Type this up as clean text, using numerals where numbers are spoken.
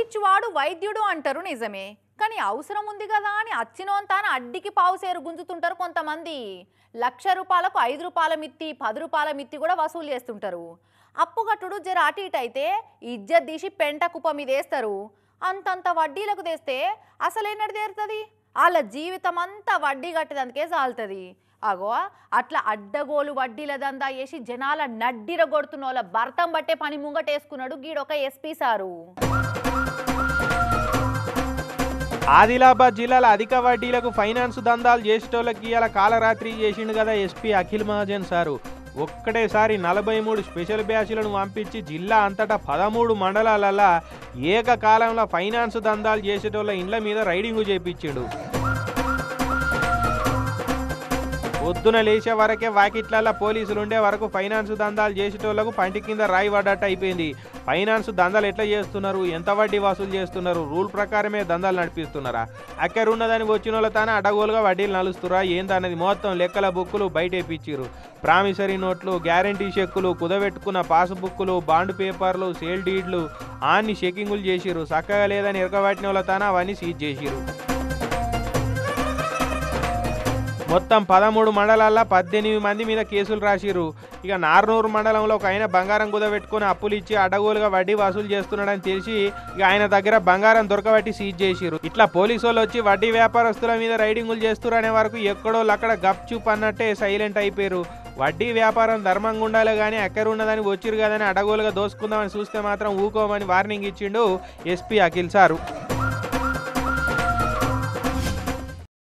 అప్పిచ్చువాడు వైద్యుడు అంటారు నిజమే. కానీ అవసరం ఉంది కదా అని అచ్చినోంతాన అడ్డికి పావుసేరు గుంజుతుంటారు కొంతమంది. ₹1,00,000కు ₹5 మిత్తి, ₹10 మిత్తి కూడా వసూలు చేస్తుంటారు. అప్పుగట్టుడు జర అటు ఇటు అయితే ఇజ్జత్ తీసి పెంట కుప్ప మీద వేస్తారు. అంతంత వడ్డీలకు తెస్తే అసలేనడు తీరుతుంది. వాళ్ళ జీవితం అంతా వడ్డీ కట్టేదందుకే చాలుతుంది. అగో అట్లా అడ్డగోలు వడ్డీల దందా వేసి జనాల నడ్డిర కొడుతున్న వాళ్ళ భర్తం బట్టే పని ముంగటేసుకున్నాడు గీడొక ఎస్పీ సారు. ఆదిలాబాద్ జిల్లాలో అధిక వడ్డీలకు ఫైనాన్స్ దందాలు చేసేటోళ్ళకి ఇవాళ కాలరాత్రి చేసిండు కదా ఎస్పీ అఖిల్ మహాజన్ సారు. ఒక్కటేసారి 43 స్పెషల్ బ్యాచ్లను పంపించి జిల్లా అంతటా 13 మండలాలలో ఏకకాలంలో ఫైనాన్స్ దందాలు చేసేటోళ్ళ ఇండ్ల మీద రైడింగు చేపించిండు. పొద్దున లేచే వరకే వాకిట్లలో పోలీసులు ఉండే వరకు ఫైనాన్స్ దందాలు చేసేటోళ్లకు పంటి కింద రాయి పడ్డట్టు అయిపోయింది. ఫైనాన్స్ దందాలు ఎట్లా చేస్తున్నారు, ఎంత వడ్డీ వసూలు చేస్తున్నారు, రూల్ ప్రకారమే దందాలు నడిపిస్తున్నారా, అక్కడ ఉన్నదని వచ్చిన వాళ్ళ తానే అడగోలుగా వడ్డీలు నలుస్తురా ఏందన్నది మొత్తం లెక్కల బుక్కులు బయటేపించారు. ప్రామిసరీ నోట్లు, గ్యారంటీ చెక్కులు, కుదబెట్టుకున్న పాస్బుక్లు, బాండ్ పేపర్లు, సేల్ డీడ్లు అన్ని చెకింగులు చేసిరు. చక్కగా లేదని ఎరకబట్టిన వాళ్ళ తానే అవన్నీ సీజ్ చేసిరు. మొత్తం 13 మండలాల్లో 18 మంది మీద కేసులు రాసిరు. ఇక నార్నూరు మండలంలో ఒక ఆయన బంగారం కుదబెట్టుకుని అప్పులు ఇచ్చి అడ్డగోలుగా వడ్డీ వసూలు చేస్తున్నాడని తెలిసి ఇక ఆయన దగ్గర బంగారం దొరకబట్టి సీజ్ చేసిరు. ఇట్లా పోలీసు వాళ్ళు వచ్చి వడ్డీ వ్యాపారస్తుల మీద రైడింగులు చేస్తున్నారు అనే వరకు ఎక్కడో అక్కడ గప్ చూప్ అన్నట్టే సైలెంట్ అయిపోయారు. వడ్డీ వ్యాపారం ధర్మంగా ఉండాలి కానీ ఎక్కడ ఉన్నదని వచ్చిరు కదని అడగోలుగా దోసుకుందామని చూస్తే మాత్రం ఊకోమని వార్నింగ్ ఇచ్చిండు ఎస్పీ అఖిల్ సారు.